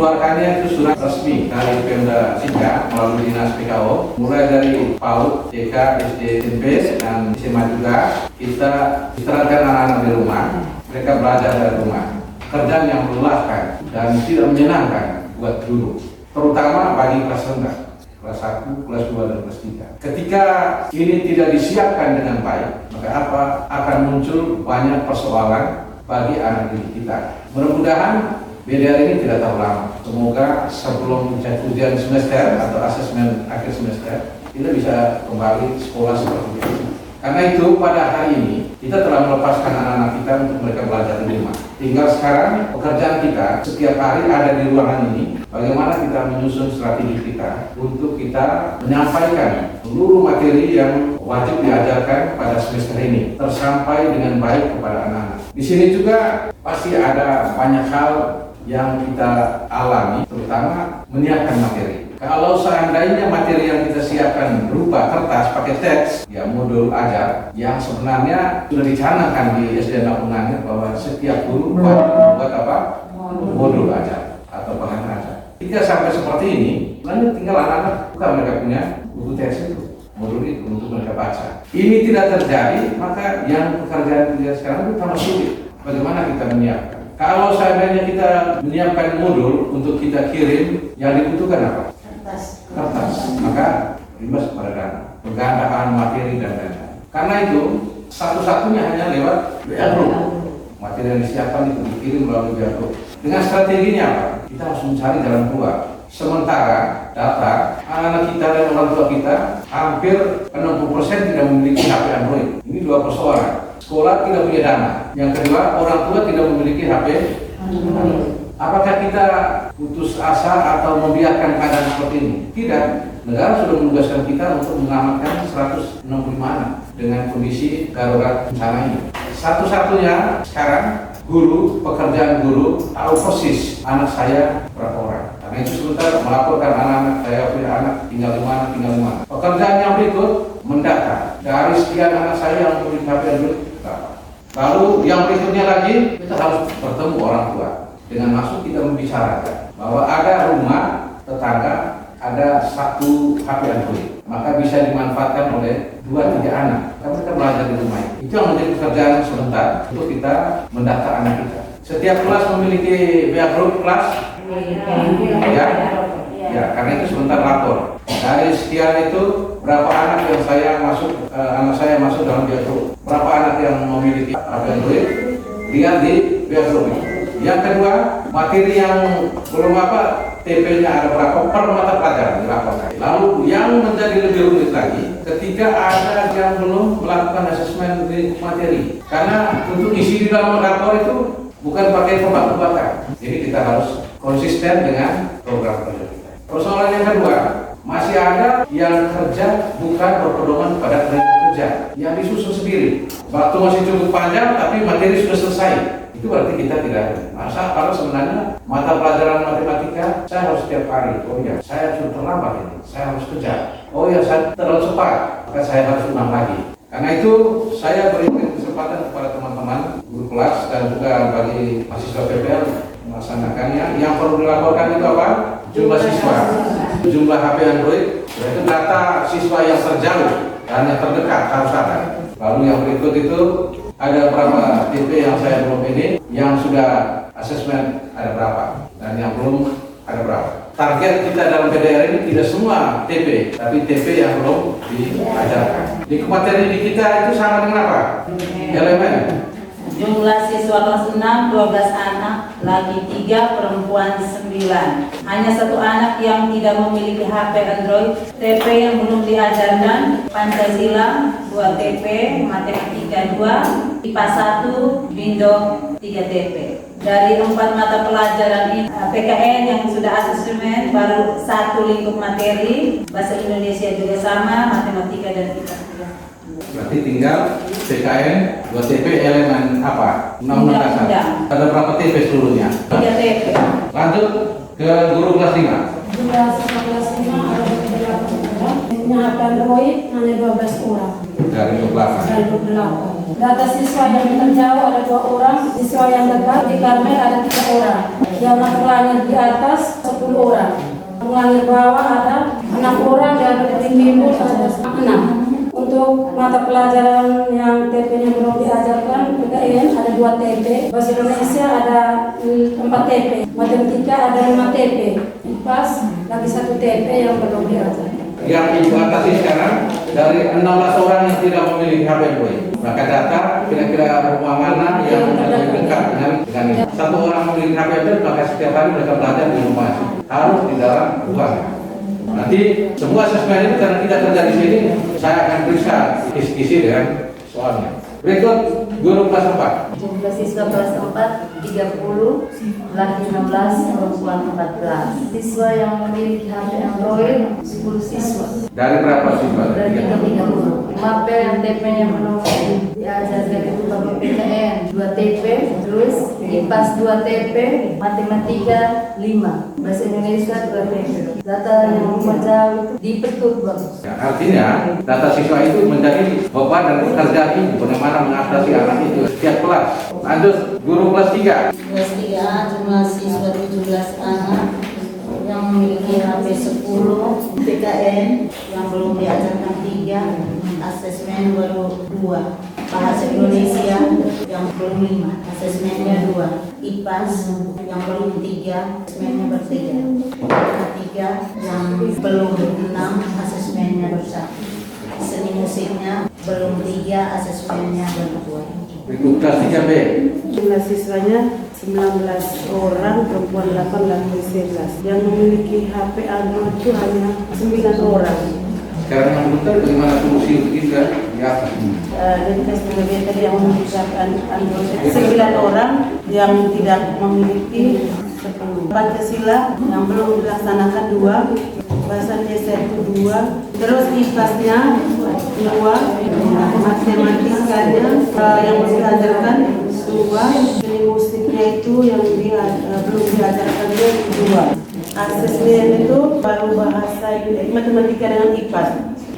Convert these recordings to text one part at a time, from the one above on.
dikeluarkannya itu surat resmi dari Pemda Singkang melalui Dinas PKO, mulai dari PAUD, TK, SD, SMP, dan SMA juga. Kita istirahatkan anak-anak di rumah, mereka belajar dari rumah. Kerjaan yang melelahkan dan tidak menyenangkan buat guru, terutama bagi kelas rendah, kelas 1, kelas 2, dan kelas 3. Ketika ini tidak disiapkan dengan baik, maka akan muncul banyak persoalan bagi anak didik kita. Mudah-mudahan BDR ini tidak terlalu lama. Semoga sebelum ujian semester atau asesmen akhir semester kita bisa kembali sekolah seperti biasa. Karena itu pada hari ini kita telah melepaskan anak-anak kita untuk mereka belajar di rumah. Tinggal sekarang pekerjaan kita setiap hari ada di ruangan ini. Bagaimana kita menyusun strategi kita untuk kita menyampaikan seluruh materi yang wajib diajarkan pada semester ini tersampai dengan baik kepada anak-anak. Di sini juga pasti ada banyak hal yang kita alami, terutama menyiapkan materi. Kalau seandainya materi yang kita siapkan berupa kertas pakai teks, ya modul ajar, yang sebenarnya sudah dicanangkan di SD Napunganir bahwa setiap guru wajib membuat apa? Modul ajar atau bahan ajar. Jika sampai seperti ini, lalu tinggal anak-anak bukan mereka punya buku teks itu, modul itu untuk mereka baca. Ini tidak terjadi, maka yang pekerjaan kita sekarang itu tambah sulit. Bagaimana kita menyiapkan? Kalau seandainya kita menyiapkan modul untuk kita kirim, yang dibutuhkan apa? Kertas. Maka imbas kepada dana, penggandaan materi dan lain-lain. Karena itu satu-satunya hanya lewat WA Group. Materi yang disiapkan itu dikirim melalui WA Group. Dengan strateginya apa? Kita harus mencari jalan keluar. Sementara data anak-anak kita dan orang tua kita hampir 60% tidak memiliki HP Android. Ini dua persoalan. Sekolah tidak punya dana. Yang kedua, orang tua tidak memiliki HP Android. Apakah kita putus asa atau membiarkan keadaan seperti ini? Tidak. Negara sudah menugaskan kita untuk mengamankan 165 anak dengan kondisi darurat bencana ini. Satu-satunya sekarang guru, pekerjaan guru tahu persis anak saya berapa orang. Karena itu sebentar melaporkan anak-anak saya punya anak tinggal di mana. Pekerjaan yang berikut mendata dari sekian anak saya yang memiliki HP Android berapa. Lalu yang berikutnya lagi kita harus bertemu orang tua. Dengan maksud kita membicarakan bahwa ada rumah tetangga ada satu HP Android, maka bisa dimanfaatkan oleh 2-3 anak. Karena kita belajar di rumah itu yang menjadi pekerjaan sebentar untuk kita mendata anak kita. Setiap kelas memiliki WA Group kelas, ya, karena itu sebentar lapor. Dari sekian itu berapa anak yang anak saya masuk dalam WA Group, berapa anak yang memiliki HP Android, lihat di WA Group itu. Yang kedua, materi yang belum TP-nya ada berapa per mata pelajaran dilaporkan. Lalu yang menjadi lebih rumit lagi, ketika ada yang belum melakukan asesmen materi. Karena untuk isi di dalam rapor itu bukan pakai tebak-tebakan. Jadi kita harus konsisten dengan program kerja kita. Persoalan yang kedua, masih ada yang kerja bukan berpedoman pada kerja yang disusun sendiri. Waktu masih cukup panjang tapi materi sudah selesai. Itu berarti kita tidak masa kalau sebenarnya mata pelajaran matematika saya harus setiap hari. Oh ya, saya sudah terlambat ini, saya harus kejar. Oh ya, saya terlalu cepat, maka saya harus ulang lagi. Karena itu saya berikan kesempatan kepada teman-teman guru kelas dan juga bagi mahasiswa PPL melaksanakannya. Yang perlu dilaporkan itu apa? Jumlah siswa, jumlah HP Android, yaitu data siswa yang terjauh dan yang terdekat harus ada. Lalu yang berikut itu ada berapa TP yang saya belum ini, yang sudah asesmen ada berapa, dan yang belum ada berapa. Target kita dalam PDR ini tidak semua TP, tapi TP yang belum diajarkan. Di materi di kita itu sama dengan apa? Elemen. Jumlah siswa kelas 6, 12 anak, laki 3, perempuan 9. Hanya 1 anak yang tidak memiliki HP Android. TP yang belum diajarkan, Pancasila 2 TP, Matematika 2, IPA 1, Bindong 3 TP. Dari 4 mata pelajaran ini, PKN yang sudah asesmen baru 1 lingkup materi, Bahasa Indonesia juga sama, Matematika dan IPA. Berarti tinggal PKN 2 TP elemen apa? Undang-undang dasar. Ada berapa TP seluruhnya? 3 TP. Lanjut ke guru kelas 5. Jumlah siswa kelas 5 ada 28 orang. Punya HP Android hanya 12 orang. Dari 28. Dari 28. Data siswa yang terjauh ada 2 orang. Siswa yang dekat di Karmel ada 3 orang. yang langit di atas 10 orang. Langit bawah ada 6 orang dan tim bimbel ada 6. Untuk mata pelajaran yang TP-nya belum diajarkan, PKN ada 2 TP, Bahasa Indonesia ada 4 TP, Matematika ada 5 TP, IPAS lagi 1 TP yang belum diajarkan. Yang ibu atasi sekarang dari 16 orang yang tidak memiliki HP Android. Maka data kira-kira rumah mana yang lebih dekat dengan ini. 1 orang memiliki HP Android, maka setiap hari mereka belajar di rumah. Harus di dalam ruangan. Nanti semua asesmen itu karena tidak terjadi di sini, saya akan periksa kisi-kisi dengan soalnya. Berikut guru kelas 4. Jumlah siswa kelas 4 30, laki 16, perempuan 14. Siswa yang memiliki HP Android 10 siswa. Dari berapa siswa? Dari 30. Mapel yang TP-nya belum diajarkan itu bapak PKN 2 TP, terus IPAS 2 TP, Matematika 5, Bahasa Indonesia 2 TP. Data yang membaca itu dipetut bang. Ya, artinya data siswa itu menjadi beban dan pekerjaan ibu bagaimana mengatasi anak itu setiap kelas. Lanjut guru kelas 3. Kelas 3A jumlah siswa 17 anak yang memiliki HP 10, PKN yang belum diajarkan 3, asesmen baru 2, Bahasa Indonesia yang belum 5, asesmennya 2, IPAS yang belum 3, asesmennya ber-3, Matematika yang belum 6, asesmennya ber-1, seni musiknya belum 3, asesmennya ber-2. Berikut kelas 3B. Jumlah siswanya 19 orang, perempuan 8, laki 11. Yang memiliki HP Android itu hanya 9 orang. Sekarang yang betul bagaimana solusi untuk kita di atas ini? Dari tes penelitian tadi yang memiliki HP Android 9 orang yang tidak memiliki 10. Pancasila yang belum dilaksanakan 2, Bahasa Indonesia itu 2, terus IPAS-nya 2, matematikanya yang belum diajarkan 2, seni musiknya itu yang belum diajarkan 2. Asesmen itu baru bahasa matematika dengan IPAS.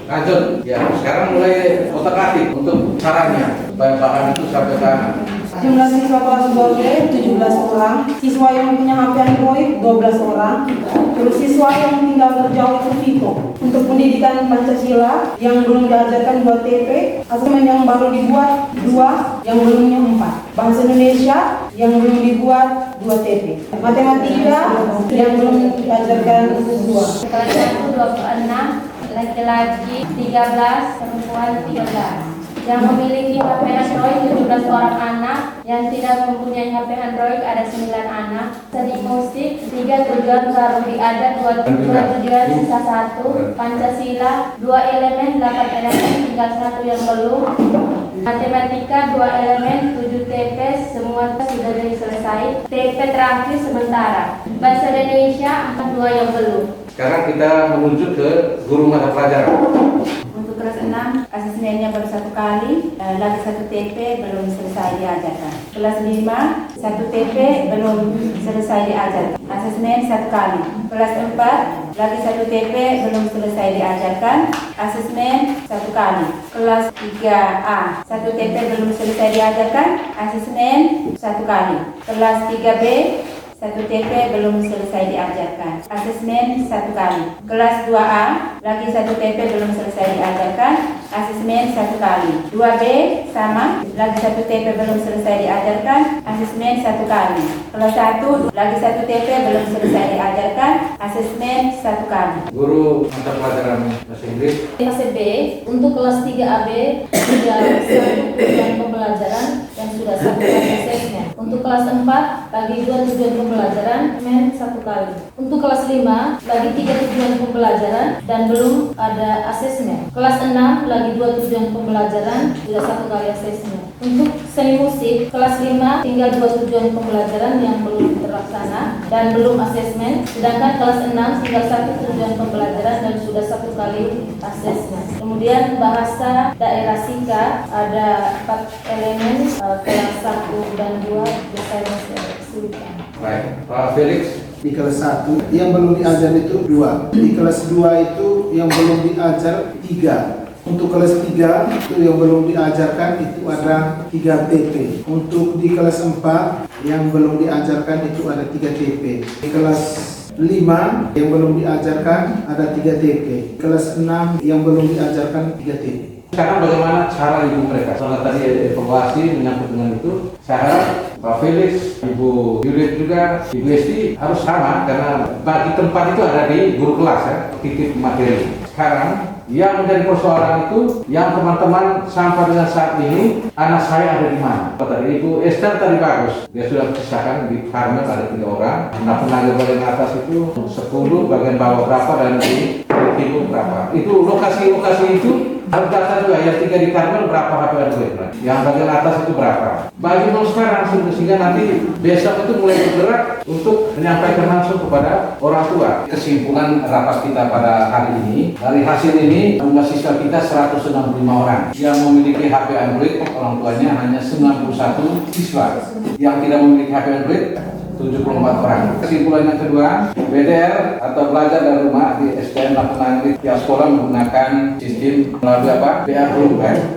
Lanjut, ya sekarang mulai otak-atik untuk caranya supaya paham itu sampai ke anak. Jumlah siswa kelas 2B 17 orang, siswa yang punya HP Android 12 orang, terus siswa yang tinggal terjauh itu Vito. Untuk pendidikan Pancasila yang belum diajarkan 2 TP, asesmen yang baru dibuat 2, yang belumnya 4. Bahasa Indonesia yang belum dibuat 2 TP. Matematika yang belum diajarkan 2. Kelas 1 26, laki-laki 13, perempuan 13. Yang memiliki HP Android 17 orang anak, yang tidak mempunyai HP Android ada 9 anak. Seni musik 3 tujuan baru diajar 2 tujuan sisa 1. Pancasila 2 elemen 8 elemen tinggal 1 yang belum. Matematika 2 elemen 7 TP semua sudah selesai. TP terakhir sementara. Bahasa Indonesia 2 yang belum. Sekarang kita menuju ke guru mata pelajaran. Untuk kelas 6, asesmennya baru 1 kali, lagi 1 TP belum selesai diajarkan. Kelas 5, 1 TP belum selesai diajarkan. Asesmen 1 kali. Kelas 4, lagi 1 TP belum selesai diajarkan. Asesmen 1 kali. Kelas 3A, 1 TP belum selesai diajarkan. Asesmen 1 kali. Kelas 3B, 1 TP belum selesai diajarkan. Asesmen 1 kali. Kelas 2A, lagi 1 TP belum selesai diajarkan. Asesmen 1 kali. 2B sama, lagi 1 TP belum selesai diajarkan. Asesmen 1 kali. Kelas 1, lagi 1 TP belum selesai diajarkan. Asesmen 1 kali. Guru mata pelajaran bahasa Inggris. Kelas B untuk kelas 3AB sudah 1 tujuan pembelajaran yang sudah 1 kali asesmen. Untuk kelas 4 bagi 2 tujuan pembelajaran men 1 kali. Untuk kelas 5 bagi 3 tujuan pembelajaran dan belum ada asesmen. Kelas 6 lagi 2 tujuan pembelajaran sudah 1 kali asesmen. Untuk seni musik kelas 5 tinggal 2 tujuan pembelajaran yang belum terlaksana dan belum asesmen. Sedangkan kelas 6 tinggal 1 tujuan pembelajaran dan sudah 1 kali asesmen. Kemudian bahasa daerah Sika ada 4 elemen, kelas 1 dan 2 biasanya kesulitan. Baik, Pak Felix. Di kelas 1 yang belum diajar itu 2. Di kelas 2 itu yang belum diajar 3. Untuk kelas 3 itu yang belum diajarkan itu ada 3 TP. Untuk di kelas 4 yang belum diajarkan itu ada 3 TP. Di kelas 5 yang belum diajarkan ada 3 TP. Kelas 6 yang belum diajarkan 3 TP. Sekarang bagaimana cara ibu mereka? Soalnya tadi evaluasi menyangkut dengan itu, saya harap Pak Felix, Ibu Yulit juga, Ibu Esti harus sama karena bagi tempat itu ada di guru kelas ya, titik materi. Sekarang yang menjadi persoalan itu, yang teman-teman sampai dengan saat ini, anak saya ada di mana? Tadi Ibu Esther tadi bagus, dia sudah pisahkan di Karmel ada 3 orang. Nah, penanggal bagian atas itu 10, bagian bawah berapa dan di timur berapa? Itu lokasi-lokasi itu harus data juga, yang 3 di Karmel berapa HP Android, yang bagian atas itu berapa. Bagi mau sekarang sehingga nanti besok itu mulai bergerak untuk menyampaikan langsung kepada orang tua. Kesimpulan rapat kita pada hari ini, dari hasil ini jumlah siswa kita 165 orang yang memiliki HP Android, orang tuanya hanya 91 siswa. Yang tidak memiliki HP Android 74 orang. Kesimpulan yang kedua, BDR atau belajar dari rumah di SDN Lapangan di tiap sekolah menggunakan sistem melalui BA Group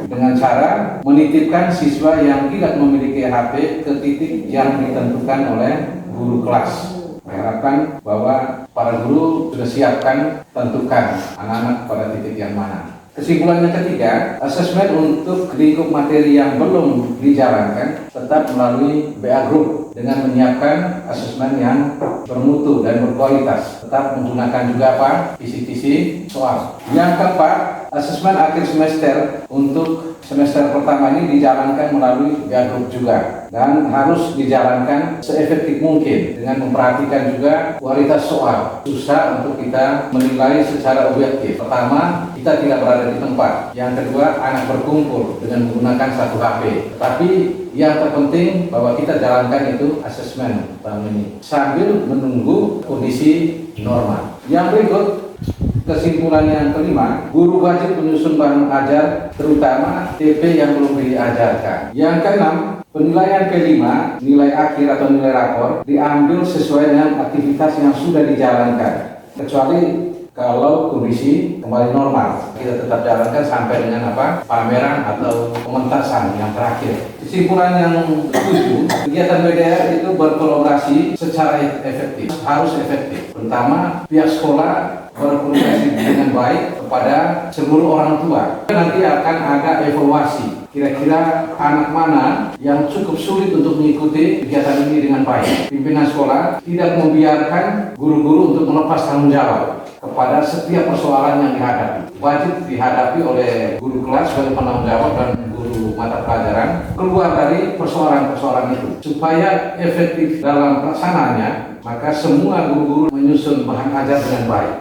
dengan cara menitipkan siswa yang tidak memiliki HP ke titik yang ditentukan oleh guru kelas. Harapkan bahwa para guru sudah siapkan tentukan anak-anak pada titik yang mana. Kesimpulan yang ketiga, asesmen untuk lingkup materi yang belum dijalankan tetap melalui BA Group dengan menyiapkan asesmen yang bermutu dan berkualitas. Tetap menggunakan juga kisi-kisi soal. Yang keempat, asesmen akhir semester untuk semester pertama ini dijalankan melalui BA Group juga dan harus dijalankan seefektif mungkin dengan memperhatikan juga kualitas soal. Susah untuk kita menilai secara objektif. Pertama, kita tidak berada di tempat. Yang kedua, anak berkumpul dengan menggunakan satu HP. Tapi yang terpenting bahwa kita jalankan itu asesmen tahun ini sambil menunggu kondisi normal. Yang berikut, kesimpulan yang kelima, guru wajib menyusun bahan ajar terutama TP yang belum diajarkan. Yang keenam, penilaian P5, nilai akhir atau nilai rapor diambil sesuai dengan aktivitas yang sudah dijalankan. Kecuali kalau kondisi kembali normal, kita tetap jalankan sampai dengan pameran atau pementasan yang terakhir. Kesimpulan yang ketujuh, kegiatan BDR itu berkolaborasi secara efektif, harus efektif. Pertama, pihak sekolah berkomunikasi dengan baik kepada seluruh orang tua. Nanti akan ada evaluasi. Kira-kira anak mana yang cukup sulit untuk mengikuti kegiatan ini dengan baik. Pimpinan sekolah tidak membiarkan guru-guru untuk melepas tanggung jawab kepada setiap persoalan yang dihadapi. Wajib dihadapi oleh guru kelas sebagai penanggung jawab dan guru mata pelajaran keluar dari persoalan-persoalan itu. Supaya efektif dalam pelaksanaannya, maka semua guru-guru menyusun bahan ajar dengan baik.